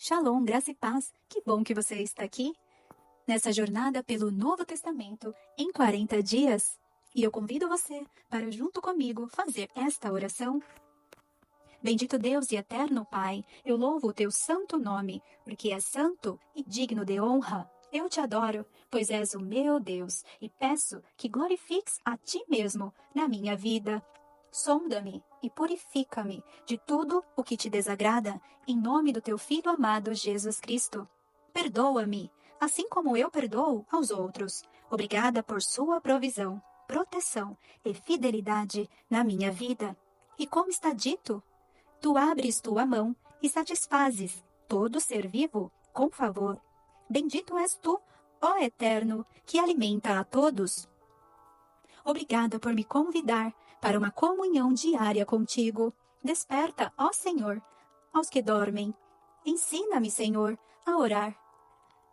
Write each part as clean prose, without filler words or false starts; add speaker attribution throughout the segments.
Speaker 1: Shalom, graça e paz. Que bom que você está aqui nessa jornada pelo Novo Testamento em 40 dias. E eu convido você para, junto comigo, fazer esta oração. Bendito Deus e eterno Pai, eu louvo o teu santo nome, porque és santo e digno de honra. Eu te adoro, pois és o meu Deus, e peço que glorifiques a ti mesmo na minha vida. Sonda-me e purifica-me de tudo o que te desagrada, em nome do teu Filho amado Jesus Cristo. Perdoa-me, assim como eu perdoo aos outros. Obrigada por sua provisão, proteção e fidelidade na minha vida. E como está dito, tu abres tua mão e satisfazes todo ser vivo com favor. Bendito és tu, ó Eterno, que alimenta a todos. Obrigada por me convidar para uma comunhão diária contigo. Desperta, ó Senhor, aos que dormem. Ensina-me, Senhor, a orar,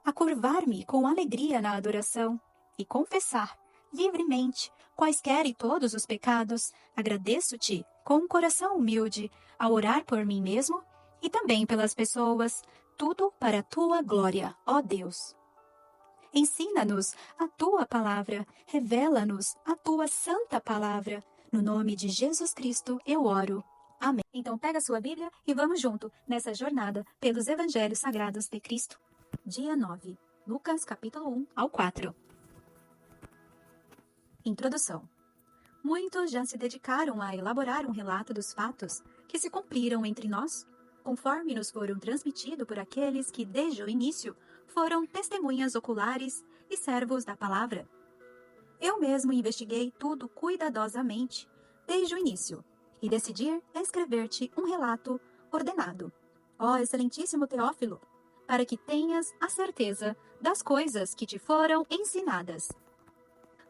Speaker 1: a curvar-me com alegria na adoração e confessar livremente quaisquer e todos os pecados. Agradeço-te com um coração humilde a orar por mim mesmo e também pelas pessoas, tudo para a tua glória, ó Deus. Ensina-nos a tua palavra, revela-nos a tua santa palavra. No nome de Jesus Cristo eu oro. Amém. Então pega a sua Bíblia e vamos junto nessa jornada pelos Evangelhos Sagrados de Cristo. Dia 9, Lucas capítulo 1 ao 4. Introdução. Muitos já se dedicaram a elaborar um relato dos fatos que se cumpriram entre nós, conforme nos foram transmitidos por aqueles que, desde o início, foram testemunhas oculares e servos da palavra. Eu mesmo investiguei tudo cuidadosamente, desde o início, e decidi escrever-te um relato ordenado, ó excelentíssimo Teófilo, para que tenhas a certeza das coisas que te foram ensinadas.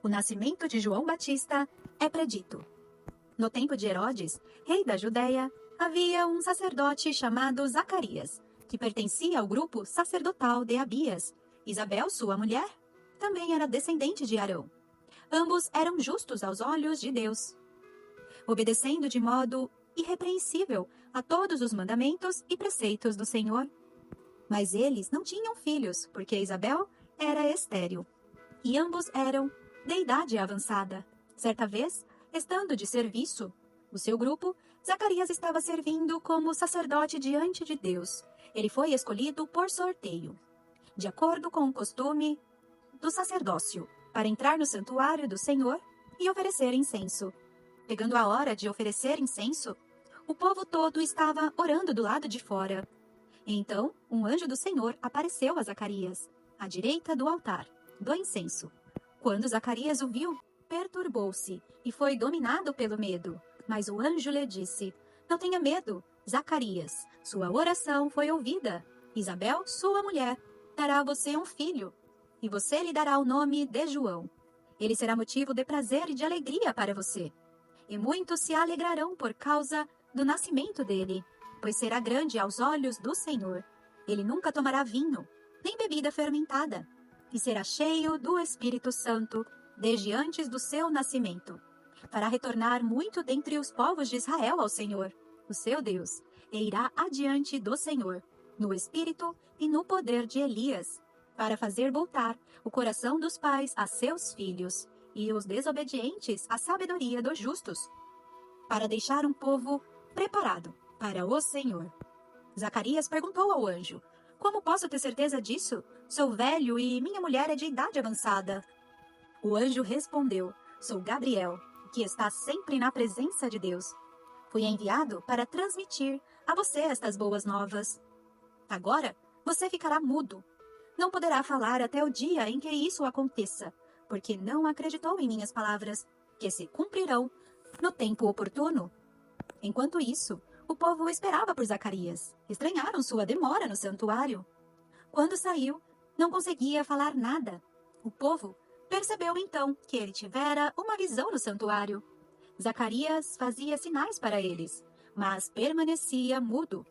Speaker 1: O nascimento de João Batista é predito. No tempo de Herodes, rei da Judéia, havia um sacerdote chamado Zacarias, que pertencia ao grupo sacerdotal de Abias. Isabel, sua mulher, também era descendente de Arão. Ambos eram justos aos olhos de Deus, obedecendo de modo irrepreensível a todos os mandamentos e preceitos do Senhor. Mas eles não tinham filhos, porque Isabel era estéril, e ambos eram de idade avançada. Certa vez, estando de serviço, o seu grupo, Zacarias estava servindo como sacerdote diante de Deus. Ele foi escolhido por sorteio, de acordo com o costume do sacerdócio, para entrar no santuário do Senhor e oferecer incenso. Pegando a hora de oferecer incenso, o povo todo estava orando do lado de fora. Então, um anjo do Senhor apareceu a Zacarias, à direita do altar, do incenso. Quando Zacarias o viu, perturbou-se e foi dominado pelo medo. Mas o anjo lhe disse: não tenha medo, Zacarias, sua oração foi ouvida. Isabel, sua mulher, dará a você um filho, e você lhe dará o nome de João. Ele será motivo de prazer e de alegria para você. E muitos se alegrarão por causa do nascimento dele, pois será grande aos olhos do Senhor. Ele nunca tomará vinho, nem bebida fermentada, e será cheio do Espírito Santo desde antes do seu nascimento. Fará retornar muito dentre os povos de Israel ao Senhor, o seu Deus, e irá adiante do Senhor, no espírito e no poder de Elias, para fazer voltar o coração dos pais a seus filhos, e os desobedientes à sabedoria dos justos, para deixar um povo preparado para o Senhor. Zacarias perguntou ao anjo: como posso ter certeza disso? Sou velho e minha mulher é de idade avançada. O anjo respondeu: sou Gabriel, que está sempre na presença de Deus. Fui enviado para transmitir a você estas boas novas. Agora você ficará mudo. Não poderá falar até o dia em que isso aconteça, porque não acreditou em minhas palavras, que se cumprirão no tempo oportuno. Enquanto isso, o povo esperava por Zacarias. Estranharam sua demora no santuário. Quando saiu, não conseguia falar nada. O povo percebeu então que ele tivera uma visão no santuário. Zacarias fazia sinais para eles, mas permanecia mudo.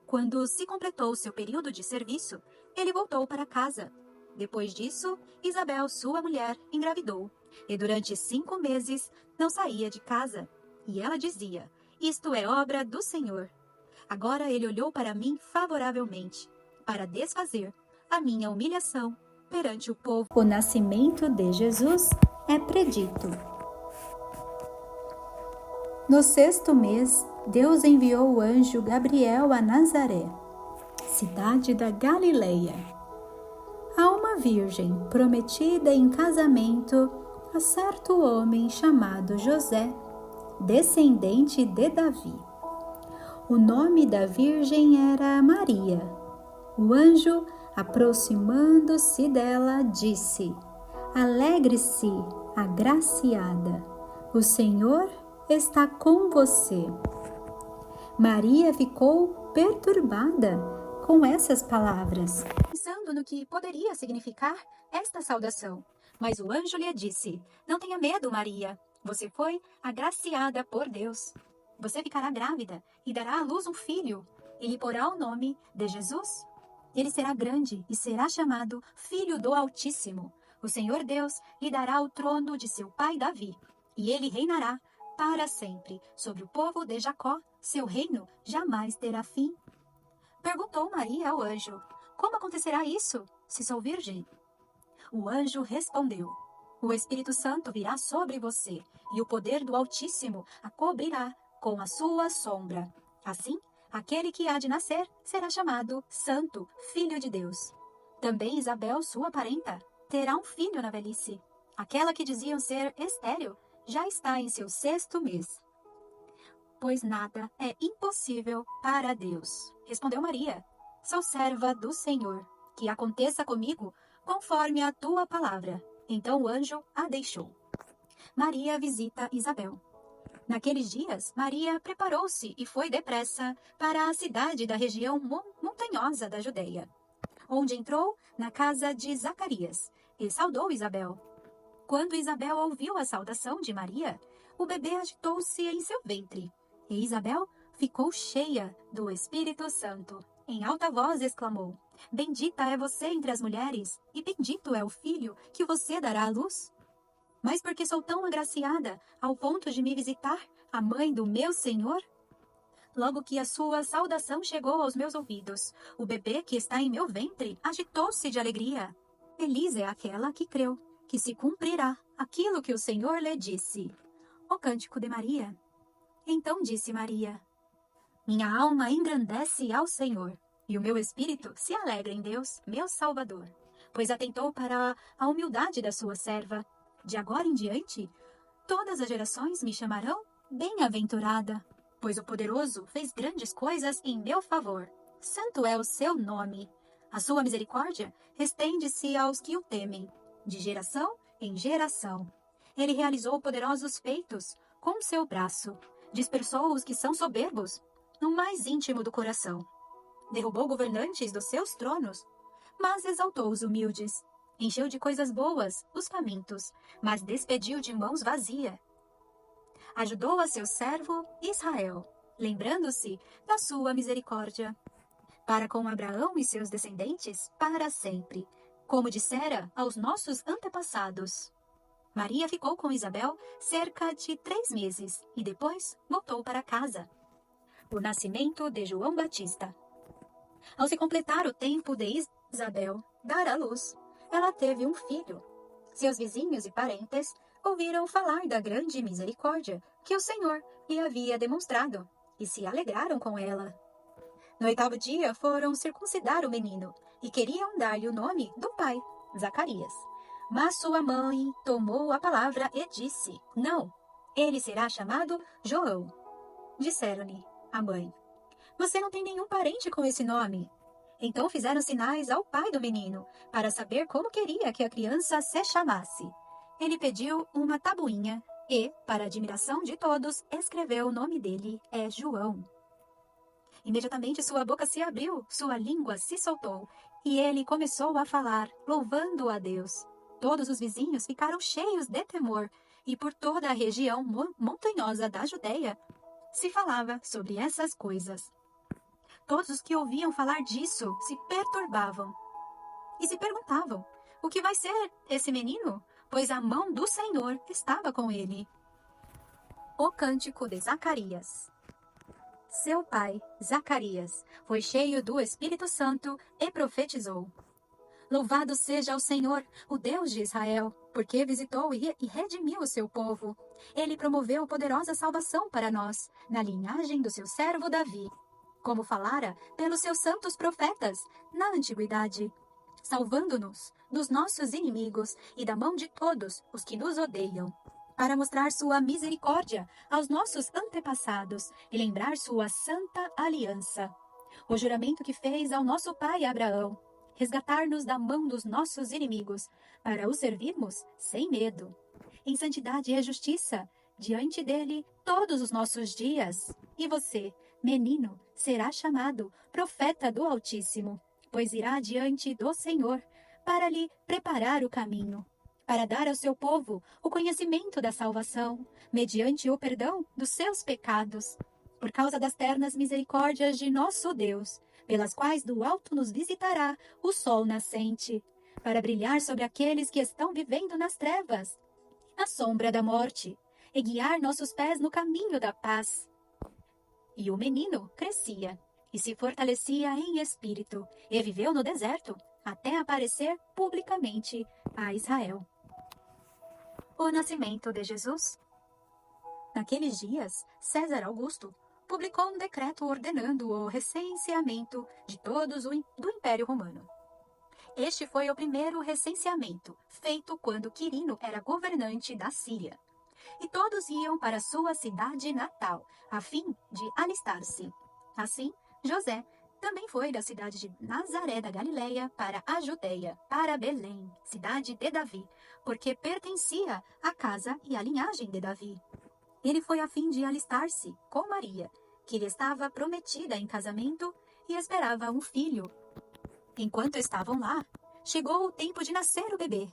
Speaker 1: Quando se completou seu período de serviço, ele voltou para casa. Depois disso, Isabel, sua mulher, engravidou, e durante 5 meses não saía de casa. E ela dizia: isto é obra do Senhor. Agora ele olhou para mim favoravelmente, para desfazer a minha humilhação perante o povo. O nascimento de Jesus é predito. No 6º mês, Deus enviou o anjo Gabriel a Nazaré, cidade da Galileia, a uma virgem prometida em casamento a certo homem chamado José, descendente de Davi. O nome da virgem era Maria. O anjo, aproximando-se dela, disse: Alegre-se, agraciada, o Senhor está com você. Maria ficou perturbada com essas palavras, pensando no que poderia significar esta saudação. Mas o anjo lhe disse: Não tenha medo, Maria. Você foi agraciada por Deus. Você ficará grávida e dará à luz um filho, e lhe porá o nome de Jesus. Ele será grande e será chamado Filho do Altíssimo. O Senhor Deus lhe dará o trono de seu pai Davi, e ele reinará para sempre sobre o povo de Jacó. Seu reino jamais terá fim. Perguntou Maria ao anjo: Como acontecerá isso, se sou virgem? O anjo respondeu: O Espírito Santo virá sobre você, e o poder do Altíssimo a cobrirá com a sua sombra. Assim, aquele que há de nascer será chamado Santo, Filho de Deus. Também Isabel, sua parenta, terá um filho na velhice. Aquela que diziam ser estéril já está em seu 6º mês. Pois nada é impossível para Deus. Respondeu Maria: Sou serva do Senhor, que aconteça comigo conforme a tua palavra. Então o anjo a deixou. Maria visita Isabel. Naqueles dias, Maria preparou-se e foi depressa para a cidade da região montanhosa da Judeia, onde entrou na casa de Zacarias e saudou Isabel. Quando Isabel ouviu a saudação de Maria, o bebê agitou-se em seu ventre, e Isabel ficou cheia do Espírito Santo. Em alta voz exclamou: Bendita é você entre as mulheres, e bendito é o filho que você dará à luz. Mas por que sou tão agraciada ao ponto de me visitar a mãe do meu Senhor? Logo que a sua saudação chegou aos meus ouvidos, o bebê que está em meu ventre agitou-se de alegria. Feliz é aquela que creu que se cumprirá aquilo que o Senhor lhe disse. O Cântico de Maria. Então disse Maria: Minha alma engrandece ao Senhor, e o meu espírito se alegra em Deus, meu Salvador, pois atentou para a humildade da sua serva. De agora em diante, todas as gerações me chamarão bem-aventurada, pois o Poderoso fez grandes coisas em meu favor. Santo é o seu nome. A sua misericórdia estende-se aos que o temem, de geração em geração. Ele realizou poderosos feitos com seu braço. Dispersou os que são soberbos no mais íntimo do coração. Derrubou governantes dos seus tronos, mas exaltou os humildes. Encheu de coisas boas os famintos, mas despediu de mãos vazias. Ajudou a seu servo Israel, lembrando-se da sua misericórdia, para com Abraão e seus descendentes para sempre, como dissera aos nossos antepassados. Maria ficou com Isabel cerca de 3 meses e depois voltou para casa. O nascimento de João Batista. Ao se completar o tempo de Isabel dar à luz, ela teve um filho. Seus vizinhos e parentes ouviram falar da grande misericórdia que o Senhor lhe havia demonstrado e se alegraram com ela. No 8º dia foram circuncidar o menino e queriam dar-lhe o nome do pai, Zacarias. Mas sua mãe tomou a palavra e disse: Não, ele será chamado João. Disseram-lhe a mãe: Você não tem nenhum parente com esse nome. Então fizeram sinais ao pai do menino, para saber como queria que a criança se chamasse. Ele pediu uma tabuinha e, para admiração de todos, escreveu o nome dele é João. Imediatamente sua boca se abriu, sua língua se soltou, e ele começou a falar, louvando a Deus. Todos os vizinhos ficaram cheios de temor, e por toda a região montanhosa da Judeia se falava sobre essas coisas. Todos os que ouviam falar disso se perturbavam e se perguntavam: o que vai ser esse menino? Pois a mão do Senhor estava com ele. O Cântico de Zacarias. Seu pai, Zacarias, foi cheio do Espírito Santo e profetizou: Louvado seja o Senhor, o Deus de Israel, porque visitou e redimiu o seu povo. Ele promoveu poderosa salvação para nós, na linhagem do seu servo Davi, como falara pelos seus santos profetas na antiguidade, salvando-nos dos nossos inimigos e da mão de todos os que nos odeiam, para mostrar sua misericórdia aos nossos antepassados e lembrar sua santa aliança. O juramento que fez ao nosso pai Abraão, resgatar-nos da mão dos nossos inimigos, para o servirmos sem medo, em santidade e justiça, diante dele todos os nossos dias. E você, menino, será chamado profeta do Altíssimo, pois irá diante do Senhor, para lhe preparar o caminho, para dar ao seu povo o conhecimento da salvação, mediante o perdão dos seus pecados, por causa das ternas misericórdias de nosso Deus, pelas quais do alto nos visitará o sol nascente, para brilhar sobre aqueles que estão vivendo nas trevas, na sombra da morte, e guiar nossos pés no caminho da paz. E o menino crescia, e se fortalecia em espírito, e viveu no deserto, até aparecer publicamente a Israel. O nascimento de Jesus. Naqueles dias, César Augusto publicou um decreto ordenando o recenseamento de todos do Império Romano. Este foi o primeiro recenseamento, feito quando Quirino era governante da Síria. E todos iam para sua cidade natal, a fim de alistar-se. Assim, José também foi da cidade de Nazaré da Galileia para a Judeia, para Belém, cidade de Davi, porque pertencia à casa e à linhagem de Davi. Ele foi a fim de alistar-se com Maria, que lhe estava prometida em casamento e esperava um filho. Enquanto estavam lá, chegou o tempo de nascer o bebê,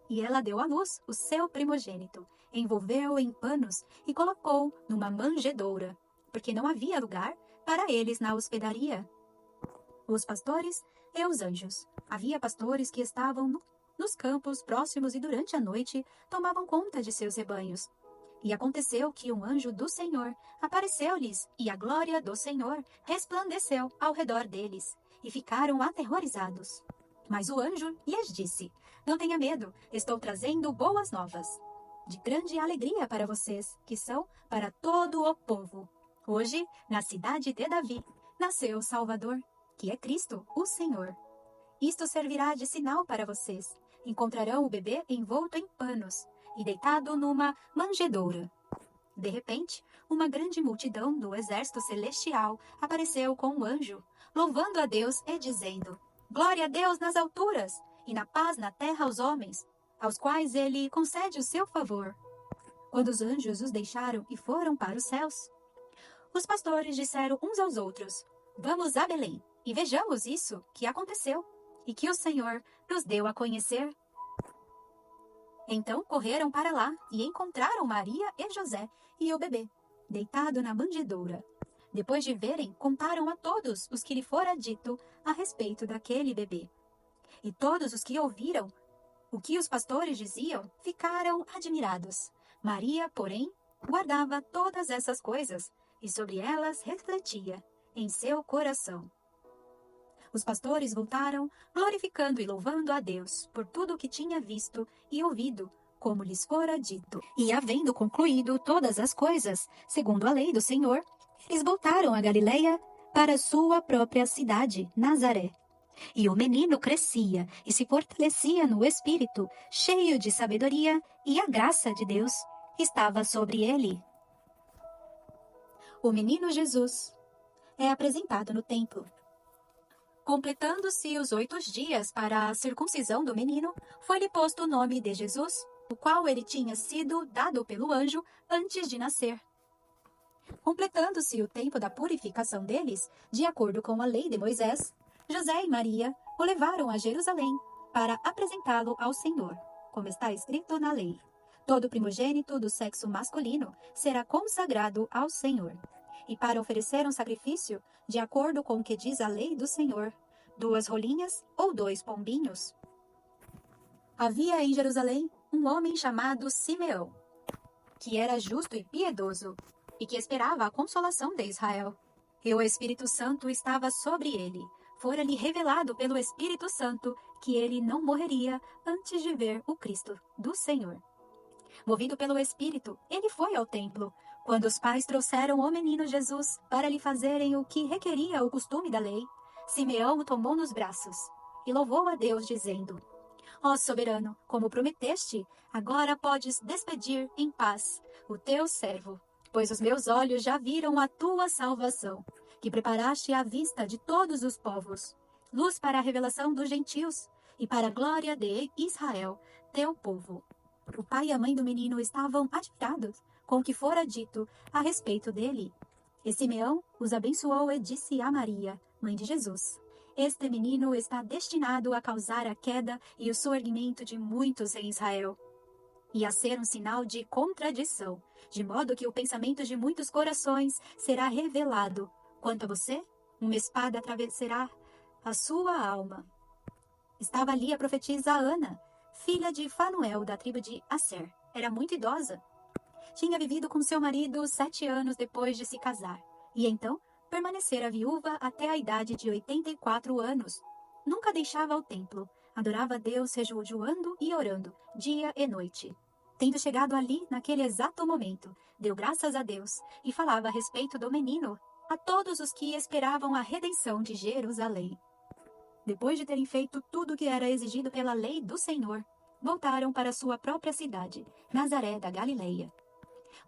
Speaker 1: e ela deu à luz o seu primogênito, envolveu-o em panos e colocou numa manjedoura, porque não havia lugar para eles na hospedaria. Os pastores e os anjos. Havia pastores que estavam nos campos próximos e durante a noite tomavam conta de seus rebanhos. E aconteceu que um anjo do Senhor apareceu-lhes, e a glória do Senhor resplandeceu ao redor deles, e ficaram aterrorizados. Mas o anjo lhes disse: Não tenha medo, estou trazendo boas novas, de grande alegria para vocês, que são para todo o povo. Hoje, na cidade de Davi, nasceu o Salvador, que é Cristo, o Senhor. Isto servirá de sinal para vocês. Encontrarão o bebê envolto em panos e deitado numa manjedoura. De repente, uma grande multidão do exército celestial apareceu com um anjo, louvando a Deus e dizendo: Glória a Deus nas alturas, e na paz na terra aos homens, aos quais ele concede o seu favor. Quando os anjos os deixaram e foram para os céus, os pastores disseram uns aos outros: Vamos a Belém e vejamos isso que aconteceu e que o Senhor nos deu a conhecer. Então correram para lá e encontraram Maria e José e o bebê, deitado na manjedoura. Depois de verem, contaram a todos os que lhe fora dito a respeito daquele bebê. E todos os que ouviram o que os pastores diziam ficaram admirados. Maria, porém, guardava todas essas coisas e sobre elas refletia em seu coração. Os pastores voltaram, glorificando e louvando a Deus por tudo o que tinha visto e ouvido, como lhes fora dito. E havendo concluído todas as coisas, segundo a lei do Senhor, eles voltaram a Galileia para sua própria cidade, Nazaré. E o menino crescia e se fortalecia no espírito, cheio de sabedoria, e a graça de Deus estava sobre ele. O menino Jesus é apresentado no templo. Completando-se os 8 dias para a circuncisão do menino, foi-lhe posto o nome de Jesus, o qual ele tinha sido dado pelo anjo antes de nascer. Completando-se o tempo da purificação deles, de acordo com a lei de Moisés, José e Maria o levaram a Jerusalém para apresentá-lo ao Senhor, como está escrito na lei. Todo primogênito do sexo masculino será consagrado ao Senhor. E para oferecer um sacrifício, de acordo com o que diz a lei do Senhor, 2 rolinhas ou 2 pombinhos. Havia em Jerusalém um homem chamado Simeão, que era justo e piedoso, e que esperava a consolação de Israel. E o Espírito Santo estava sobre ele. Fora-lhe revelado pelo Espírito Santo que ele não morreria antes de ver o Cristo do Senhor. Movido pelo Espírito, ele foi ao templo. Quando os pais trouxeram o menino Jesus para lhe fazerem o que requeria o costume da lei, Simeão o tomou nos braços e louvou a Deus, dizendo: Ó soberano, como prometeste, agora podes despedir em paz o teu servo, pois os meus olhos já viram a tua salvação, que preparaste à vista de todos os povos, luz para a revelação dos gentios e para a glória de Israel, teu povo. O pai e a mãe do menino estavam admirados com o que fora dito a respeito dele. E Simeão os abençoou e disse a Maria, mãe de Jesus: Este menino está destinado a causar a queda e o surgimento de muitos em Israel, e a ser um sinal de contradição, de modo que o pensamento de muitos corações será revelado. Quanto a você, uma espada atravessará a sua alma. Estava ali a profetisa Ana, filha de Fanuel, da tribo de Asser. Era muito idosa. Tinha vivido com seu marido 7 anos depois de se casar, e então permanecera viúva até a idade de 84 anos. Nunca deixava o templo. Adorava a Deus jejuando e orando, dia e noite. Tendo chegado ali, naquele exato momento, deu graças a Deus e falava a respeito do menino a todos os que esperavam a redenção de Jerusalém. Depois de terem feito tudo o que era exigido pela lei do Senhor, voltaram para sua própria cidade, Nazaré da Galileia.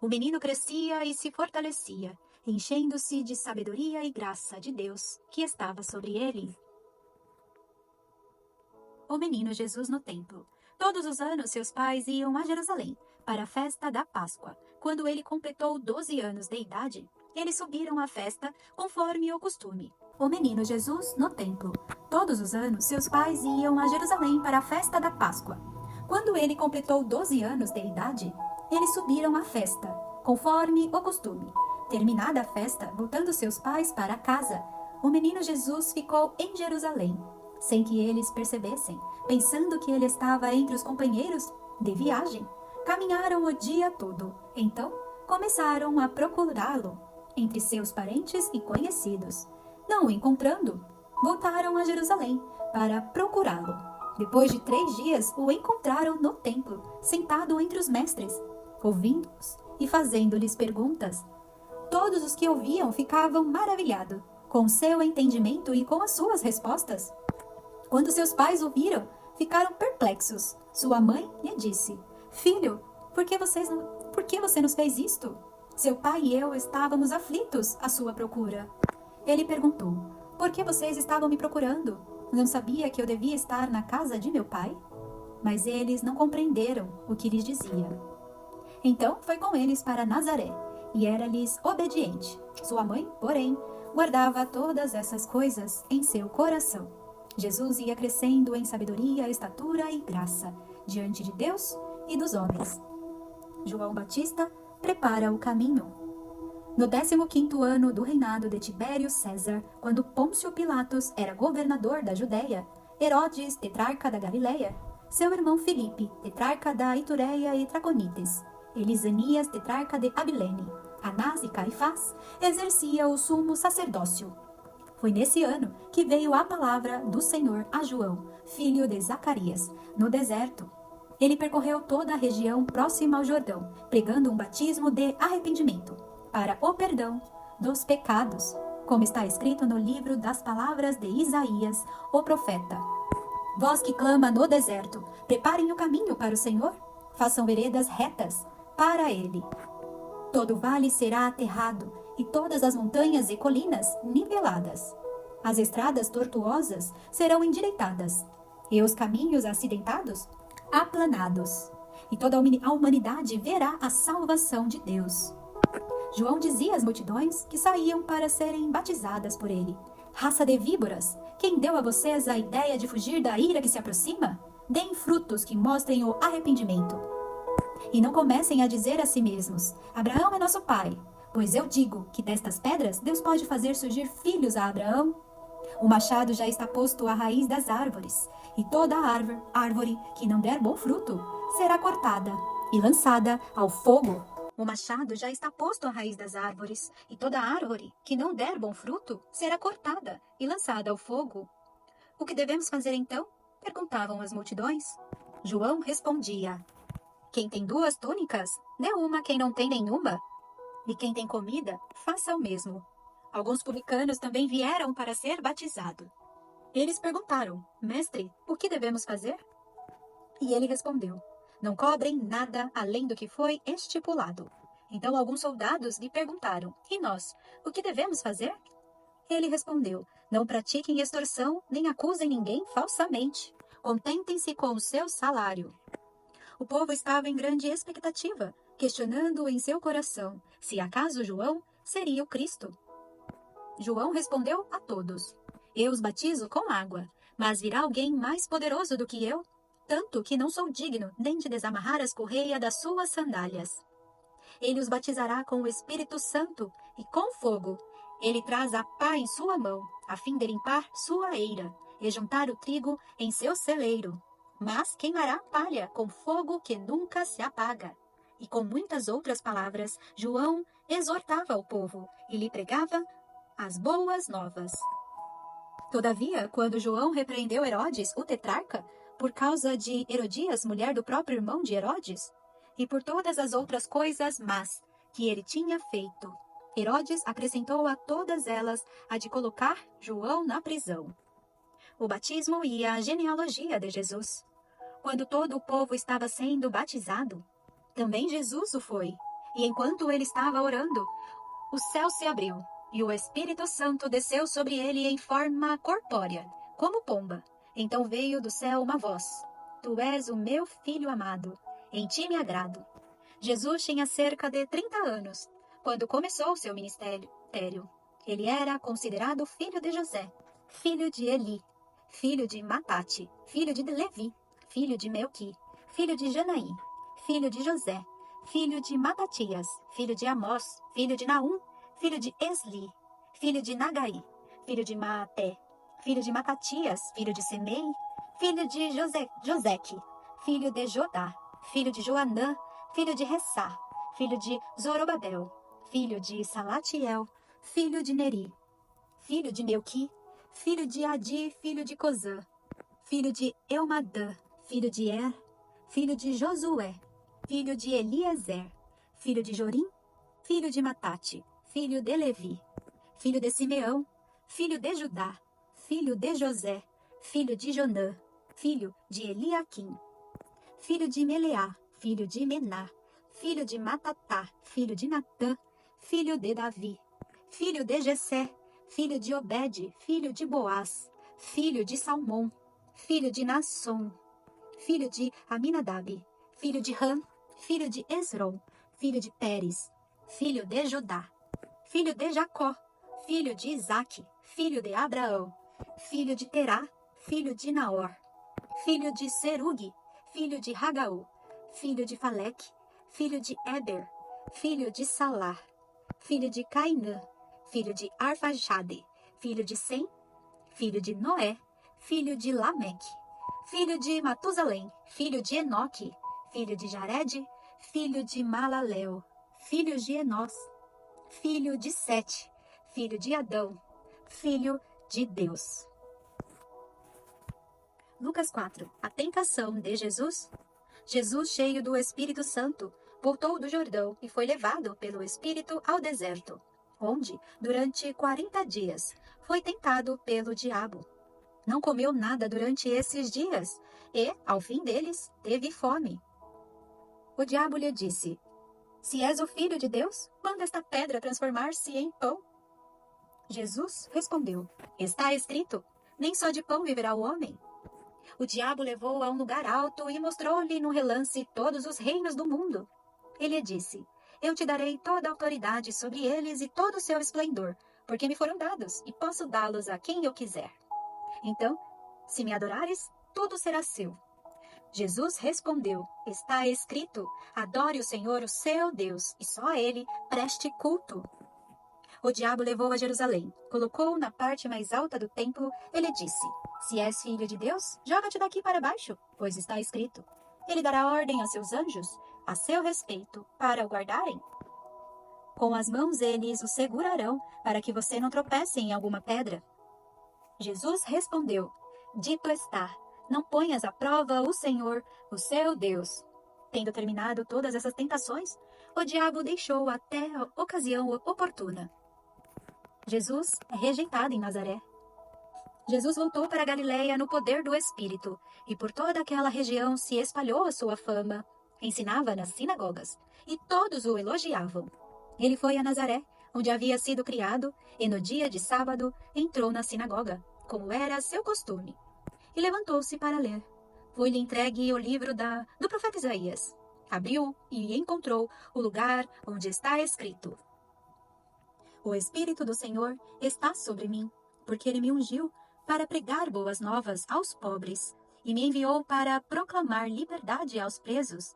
Speaker 1: O menino crescia e se fortalecia, enchendo-se de sabedoria e graça de Deus, que estava sobre ele. O menino Jesus no templo. Todos os anos seus pais iam a Jerusalém para a festa da Páscoa. Quando ele completou 12 anos de idade, eles subiram à festa conforme o costume. O menino Jesus no templo. Todos os anos seus pais iam a Jerusalém para a festa da Páscoa. Quando ele completou 12 anos de idade, eles subiram à festa, conforme o costume. Terminada a festa, voltando seus pais para casa, o menino Jesus ficou em Jerusalém, sem que eles percebessem, pensando que ele estava entre os companheiros de viagem. Caminharam o dia todo. Então, começaram a procurá-lo entre seus parentes e conhecidos. Não o encontrando, voltaram a Jerusalém para procurá-lo. Depois de 3 dias, o encontraram no templo, sentado entre os mestres, ouvindo-os e fazendo-lhes perguntas. Todos os que ouviam ficavam maravilhados com seu entendimento e com as suas respostas. Quando seus pais o viram, ficaram perplexos. Sua mãe lhe disse: Filho, por que você nos fez isto? Seu pai e eu estávamos aflitos à sua procura. Ele perguntou: Por que vocês estavam me procurando? Não sabia que eu devia estar na casa de meu pai? Mas eles não compreenderam o que lhes dizia. Então foi com eles para Nazaré, e era-lhes obediente. Sua mãe, porém, guardava todas essas coisas em seu coração. Jesus ia crescendo em sabedoria, estatura e graça, diante de Deus e dos homens. João Batista prepara o caminho. No 15º ano do reinado de Tibério César, quando Pôncio Pilatos era governador da Judéia, Herodes, tetrarca da Galileia, seu irmão Filipe, tetrarca da Itureia e Traconites, Elisanias, tetrarca de Abilene, Anás e Caifás, exercia o sumo sacerdócio. Foi nesse ano que veio a palavra do Senhor a João, filho de Zacarias, no deserto. Ele percorreu toda a região próxima ao Jordão, pregando um batismo de arrependimento para o perdão dos pecados, como está escrito no livro das palavras de Isaías, o profeta. Vós que clama no deserto, preparem o caminho para o Senhor, façam veredas retas para ele. Todo vale será aterrado, e todas as montanhas e colinas niveladas. As estradas tortuosas serão endireitadas, e os caminhos acidentados aplanados. E toda a humanidade verá a salvação de Deus. João dizia às multidões que saíam para serem batizadas por ele: Raça de víboras, quem deu a vocês a ideia de fugir da ira que se aproxima? Deem frutos que mostrem o arrependimento. E não comecem a dizer a si mesmos: Abraão é nosso pai. Pois eu digo que destas pedras Deus pode fazer surgir filhos a Abraão. O machado já está posto à raiz das árvores, e toda árvore que não der bom fruto será cortada e lançada ao fogo. O machado já está posto à raiz das árvores, e toda árvore que não der bom fruto será cortada e lançada ao fogo. O que devemos fazer então? Perguntavam as multidões. João respondia: quem tem 2 túnicas, dê uma a quem não tem nenhuma. E quem tem comida, faça o mesmo. Alguns publicanos também vieram para ser batizados. Eles perguntaram: Mestre, o que devemos fazer? E ele respondeu: não cobrem nada além do que foi estipulado. Então alguns soldados lhe perguntaram: e nós, o que devemos fazer? Ele respondeu: não pratiquem extorsão, nem acusem ninguém falsamente. Contentem-se com o seu salário. O povo estava em grande expectativa, questionando em seu coração se acaso João seria o Cristo. João respondeu a todos: eu os batizo com água, mas virá alguém mais poderoso do que eu, tanto que não sou digno nem de desamarrar as correias das suas sandálias. Ele os batizará com o Espírito Santo e com fogo. Ele traz a pá em sua mão, a fim de limpar sua eira e juntar o trigo em seu celeiro. Mas queimará palha com fogo que nunca se apaga. E com muitas outras palavras, João exortava o povo e lhe pregava as boas novas. Todavia, quando João repreendeu Herodes, o tetrarca, por causa de Herodias, mulher do próprio irmão de Herodes, e por todas as outras coisas más que ele tinha feito, Herodes acrescentou a todas elas a de colocar João na prisão. O batismo e a genealogia de Jesus. Quando todo o povo estava sendo batizado, também Jesus o foi. E enquanto ele estava orando, o céu se abriu, e o Espírito Santo desceu sobre ele em forma corpórea, como pomba. Então veio do céu uma voz: Tu és o meu filho amado, em ti me agrado. Jesus tinha cerca de 30 anos, quando começou seu ministério. Ele era considerado filho de José, filho de Eli, filho de Matate, filho de Levi, filho de Melqui, filho de Janaí, filho de José, filho de Matatias, filho de Amós, filho de Naum, filho de Esli, filho de Nagai, filho de Maaté, filho de Matatias, filho de Semei, filho de Joseque, filho de Jodá, filho de Joanã, filho de Ressá, filho de Zorobabel, filho de Salatiel, filho de Neri, filho de Melqui, filho de Adi, filho de Cozã, filho de Elmadã, filho de Er, filho de Josué, filho de Eliezer, filho de Jorim, filho de Matate, filho de Levi, filho de Simeão, filho de Judá, filho de José, filho de Jonã, filho de Eliaquim, filho de Meleá, filho de Mená, filho de Matatá, filho de Natã, filho de Davi, filho de Jessé, filho de Obed, filho de Boaz, filho de Salmão, filho de Nassom, filho de Aminadab, filho de Ram, filho de Esrom, filho de Pérez, filho de Judá, filho de Jacó, filho de Isaque, filho de Abraão, filho de Terá, filho de Naor, filho de Serugue, filho de Ragaú, filho de Faleque, filho de Eber, filho de Salar, filho de Cainã, filho de Arfaxade, filho de Sem, filho de Noé, filho de Lameque, filho de Matusalém, filho de Enoque, filho de Jared, filho de Malalel, filho de Enós, filho de Sete, filho de Adão, filho de Deus. Lucas 4. A tentação de Jesus. Jesus, cheio do Espírito Santo, voltou do Jordão e foi levado pelo Espírito ao deserto, onde, durante 40 dias, foi tentado pelo diabo. Não comeu nada durante esses dias e, ao fim deles, teve fome. O diabo lhe disse: Se és o Filho de Deus, manda esta pedra transformar-se em pão. Jesus respondeu: Está escrito, nem só de pão viverá o homem. O diabo levou-o a um lugar alto e mostrou-lhe no relance todos os reinos do mundo. Ele disse: Eu te darei toda a autoridade sobre eles e todo o seu esplendor, porque me foram dados e posso dá-los a quem eu quiser. Então, se me adorares, tudo será seu. Jesus respondeu: Está escrito, adore o Senhor, o seu Deus, e só a ele preste culto. O diabo levou a Jerusalém, colocou-o na parte mais alta do templo. Ele disse: Se és filho de Deus, joga-te daqui para baixo, pois está escrito: Ele dará ordem a seus anjos, a seu respeito para o guardarem? Com as mãos eles o segurarão para que você não tropece em alguma pedra. Jesus respondeu: Dito está, não ponhas à prova o Senhor, o seu Deus. Tendo terminado todas essas tentações, o diabo deixou até a ocasião oportuna. Jesus é rejeitado em Nazaré. Jesus voltou para a Galiléia no poder do Espírito, e por toda aquela região se espalhou a sua fama. Ensinava nas sinagogas, e todos o elogiavam. Ele foi a Nazaré, onde havia sido criado, e no dia de sábado entrou na sinagoga, como era seu costume, e levantou-se para ler. Foi-lhe entregue o livro do profeta Isaías. Abriu e encontrou o lugar onde está escrito: O Espírito do Senhor está sobre mim, porque ele me ungiu para pregar boas novas aos pobres, e me enviou para proclamar liberdade aos presos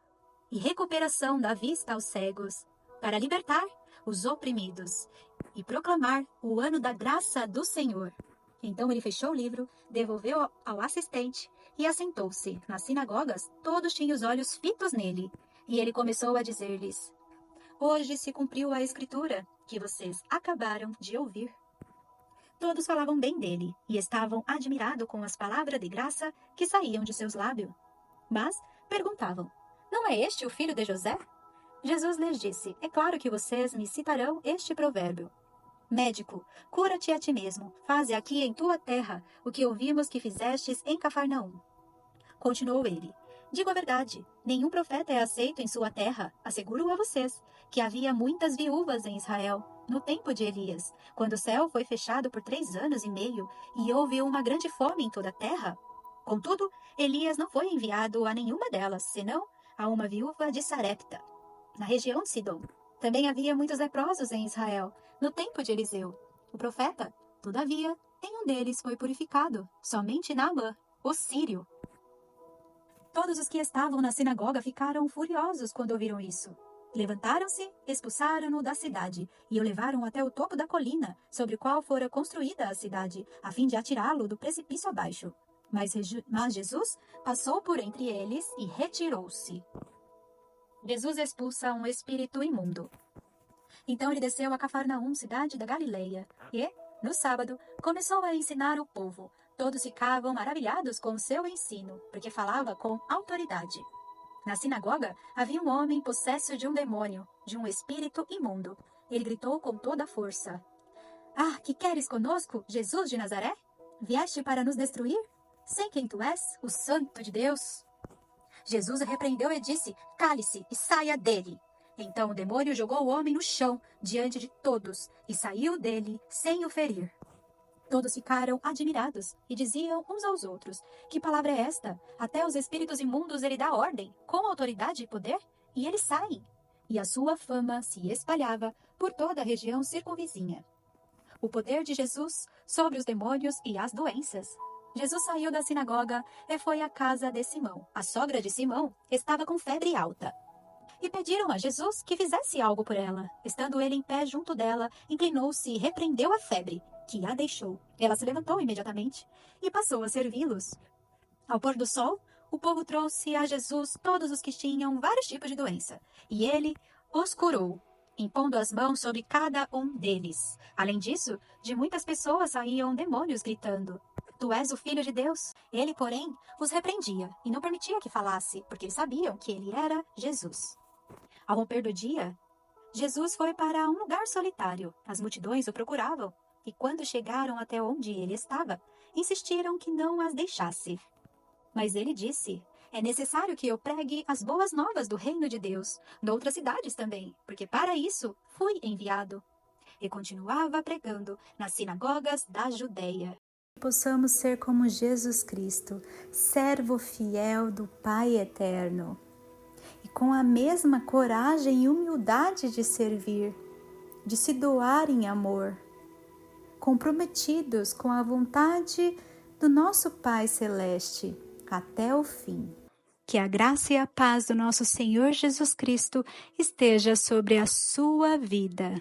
Speaker 1: e recuperação da vista aos cegos, para libertar os oprimidos e proclamar o ano da graça do Senhor. Então ele fechou o livro, devolveu ao assistente e assentou-se. Nas sinagogas, todos tinham os olhos fitos nele, e ele começou a dizer-lhes: Hoje se cumpriu a escritura que vocês acabaram de ouvir. Todos falavam bem dele e estavam admirados com as palavras de graça que saíam de seus lábios. Mas perguntavam: Não é este o filho de José? Jesus lhes disse: É claro que vocês me citarão este provérbio: Médico, cura-te a ti mesmo, faze aqui em tua terra o que ouvimos que fizestes em Cafarnaum. Continuou ele: Digo a verdade, nenhum profeta é aceito em sua terra. Asseguro a vocês que havia muitas viúvas em Israel no tempo de Elias, quando o céu foi fechado por 3 anos e meio e houve uma grande fome em toda a terra. Contudo, Elias não foi enviado a nenhuma delas, senão a uma viúva de Sarepta, na região de Sidom. Também havia muitos leprosos em Israel no tempo de Eliseu, o profeta. Todavia, nenhum deles foi purificado, somente Naamã, o sírio. Todos os que estavam na sinagoga ficaram furiosos quando ouviram isso. Levantaram-se, expulsaram-no da cidade e o levaram até o topo da colina sobre o qual fora construída a cidade, a fim de atirá-lo do precipício abaixo. Mas Jesus passou por entre eles e retirou-se. Jesus expulsa um espírito imundo. Então ele desceu a Cafarnaum, cidade da Galileia, e, no sábado, começou a ensinar o povo. Todos ficavam maravilhados com o seu ensino, porque falava com autoridade. Na sinagoga havia um homem possesso de um demônio, de um espírito imundo. Ele gritou com toda a força: Ah, que queres conosco, Jesus de Nazaré? Vieste para nos destruir? Sei quem tu és, o Santo de Deus. Jesus o repreendeu e disse: Cale-se e saia dele. Então o demônio jogou o homem no chão, diante de todos, e saiu dele sem o ferir. Todos ficaram admirados e diziam uns aos outros: Que palavra é esta? Até os espíritos imundos ele dá ordem, com autoridade e poder, e eles saem. E a sua fama se espalhava por toda a região circunvizinha. O poder de Jesus sobre os demônios e as doenças. Jesus saiu da sinagoga e foi à casa de Simão. A sogra de Simão estava com febre alta. E pediram a Jesus que fizesse algo por ela. Estando ele em pé junto dela, inclinou-se e repreendeu a febre, que a deixou. Ela se levantou imediatamente e passou a servi-los. Ao pôr do sol, o povo trouxe a Jesus todos os que tinham vários tipos de doença, e ele os curou, impondo as mãos sobre cada um deles. Além disso, de muitas pessoas saíam demônios gritando: Tu és o Filho de Deus. Ele, porém, os repreendia e não permitia que falasse, porque eles sabiam que ele era Jesus. Ao romper do dia, Jesus foi para um lugar solitário. As multidões o procuravam, e quando chegaram até onde ele estava, insistiram que não as deixasse. Mas ele disse: É necessário que eu pregue as boas novas do reino de Deus, noutras cidades também, porque para isso fui enviado. E continuava pregando nas sinagogas da Judeia.
Speaker 2: Possamos ser como Jesus Cristo, servo fiel do Pai eterno, e com a mesma coragem e humildade de servir, de se doar em amor, comprometidos com a vontade do nosso Pai Celeste até o fim. Que a graça e a paz do nosso Senhor Jesus Cristo esteja sobre a sua vida.